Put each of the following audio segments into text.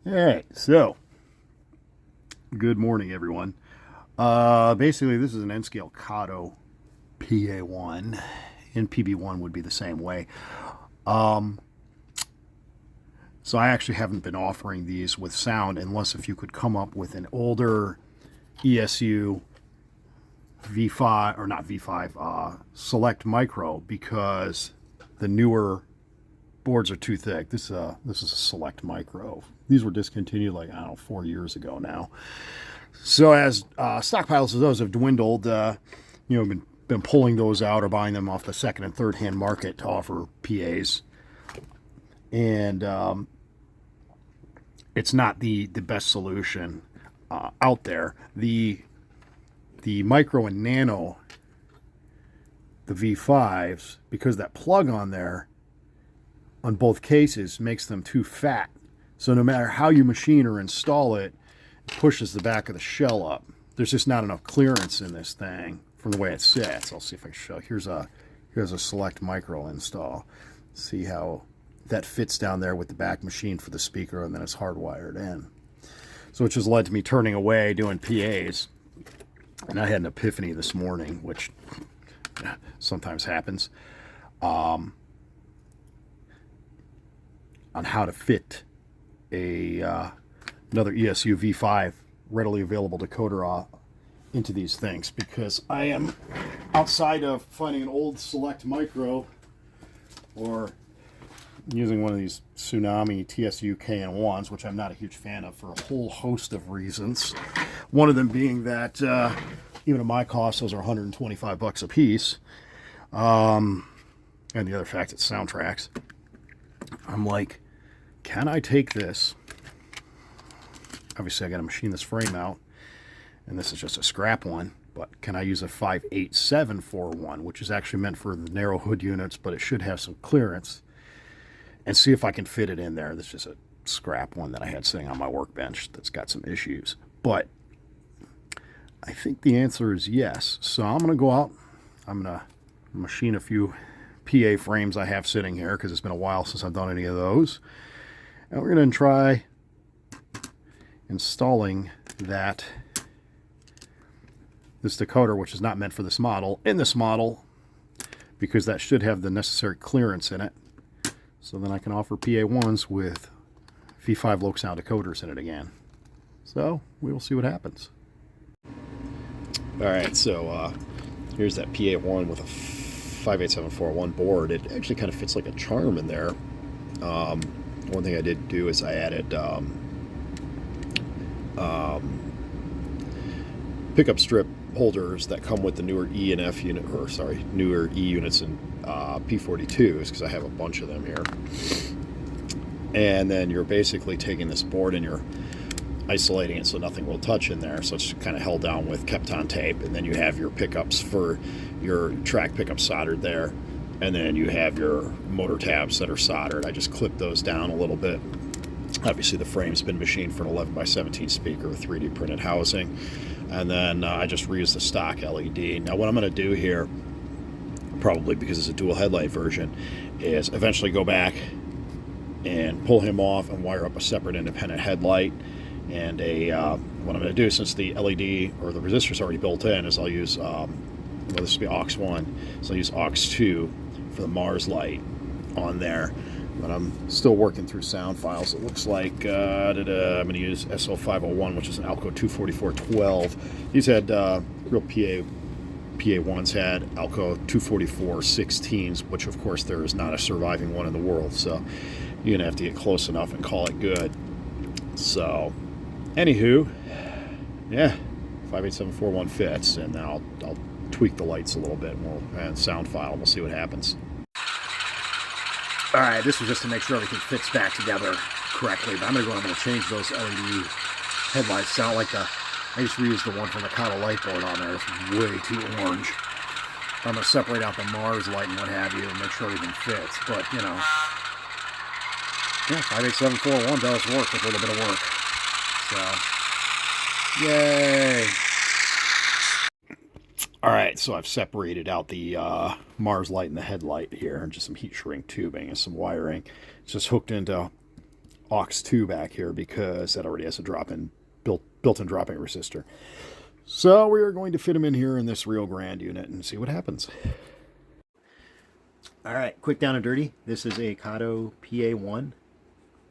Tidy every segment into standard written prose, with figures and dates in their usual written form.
All right, so good morning, everyone. Basically, this is an N-scale Kato PA1, and PB1 would be the same way. Um, so I actually haven't been offering these with sound unless if you could come up with an older ESU V5, or not V5, Select Micro, because the newer boards are too thick. This is a Select Micro. These were discontinued like, I don't know, 4 years ago now. So as stockpiles of those have dwindled, been pulling those out or buying them off the second and third hand market to offer PAs, and it's not the best solution out there. The micro and nano, the V5s, because that plug on there on both cases makes them too fat. So no matter how you machine or install it, it pushes the back of the shell up. There's just not enough clearance in this thing from the way it sits. I'll see if I can show. Here's a Select Micro install. See how that fits down there with the back machine for the speaker, and then it's hardwired in. So which has led to me turning away doing PAs. And I had an epiphany this morning, which sometimes happens, on how to fit another ESU V5 readily available decoder into these things, because I am outside of finding an old Select Micro or using one of these Tsunami TSU KN1s, which I'm not a huge fan of for a whole host of reasons. One of them being that even at my cost, those are $125 a piece, and the other fact it's soundtracks. I'm like, can I take this? Obviously, I got to machine this frame out, and this is just a scrap one. But can I use a 58741, which is actually meant for the narrow hood units, but it should have some clearance, and see if I can fit it in there? This is a scrap one that I had sitting on my workbench that's got some issues. But I think the answer is yes. So I'm going to go out. I'm going to machine a few PA frames I have sitting here, because it's been a while since I've done any of those. And we're going to try installing this decoder, which is not meant for this model, in this model, because that should have the necessary clearance in it. So then I can offer PA1s with V5 LokSound decoders in it again. So we will see what happens. All right, so here's that PA1 with a 58741 board. It actually kind of fits like a charm in there. One thing I did do is I added pickup strip holders that come with the newer E and F unit, or sorry, newer E units and P42s, because I have a bunch of them here. And then you're basically taking this board and you're isolating it so nothing will touch in there. So it's kind of held down with Kapton tape, and then you have your pickups for your track pickup soldered there, and then you have your motor tabs that are soldered. I just clipped those down a little bit. Obviously the frame's been machined for an 11x17 speaker with 3D printed housing, and then I just reused the stock LED. Now what I'm going to do here, probably because it's a dual headlight version, is eventually go back and pull him off and wire up a separate independent headlight. And what I'm going to do, since the LED or the resistor is already built in, is I'll use, this will be aux 1, so I'll use aux 2 for the Mars light on there. But I'm still working through sound files. It looks like I'm going to use SO501, which is an Alco 24412. These had real PA1s had Alco 24416s, which of course there is not a surviving one in the world. So you're going to have to get close enough and call it good. So, anywho, yeah, 58741 fits, and then I'll tweak the lights a little bit and sound file, and we'll see what happens. All right, this was just to make sure everything fits back together correctly, but I'm going to change those LED headlights. Sound like I just reused the one from the Kato light board on there. It's way too orange. I'm going to separate out the Mars light and what have you and make sure everything fits, but, you know, yeah, 58741 does work with a little bit of work. So, yay! All right, so I've separated out the Mars light and the headlight here, and just some heat shrink tubing and some wiring. It's just hooked into aux 2 back here because that already has a drop-in built-in drop-in resistor. So we are going to fit them in here in this Rio Grande unit and see what happens. All right, quick down and dirty. This is a Kato PA1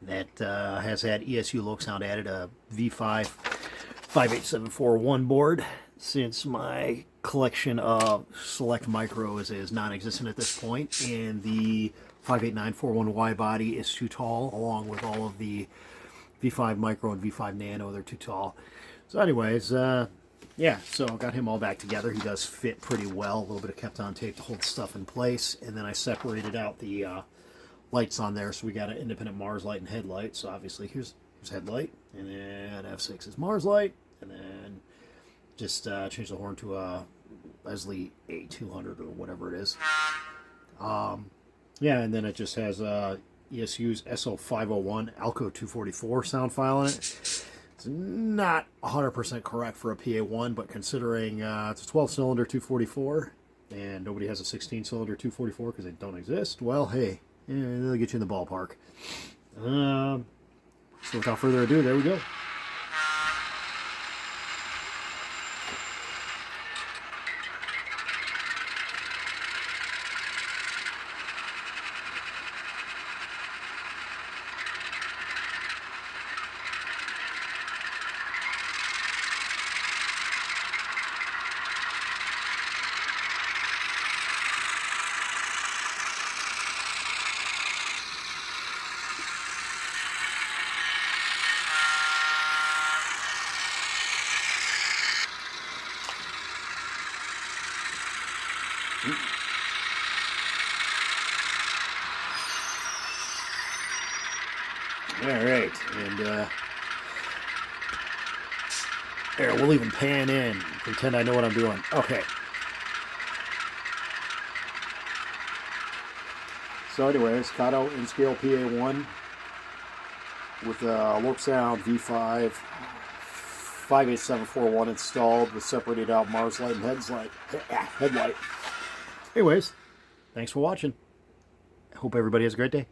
that has had ESU LokSound added, a V5 58741 board. Since my collection of select micros is non-existent at this point, and the 58941 widebody is too tall, along with all of the V5 micro and V5 nano, they're too tall. So anyways, yeah, so got him all back together. He does fit pretty well. A little bit of Kapton tape to hold stuff in place, and then I separated out the lights on there, so we got an independent Mars light and headlight. So obviously here's headlight, and then F6 is Mars light, and then just change the horn to a Leslie A200 or whatever it is. Yeah, and then it just has ESU's SO501 Alco 244 sound file in it. It's not 100% correct for a PA1, but considering it's a 12-cylinder 244, and nobody has a 16-cylinder 244 because they don't exist, well, hey, they'll get you in the ballpark. So without further ado, there we go. All right, and there, we'll even pan in, pretend I know what I'm doing. Okay. So anyways, Kato in-scale PA1 with LokSound V5 58741 installed with separated out Mars light and headlight. Anyways, thanks for watching. I hope everybody has a great day.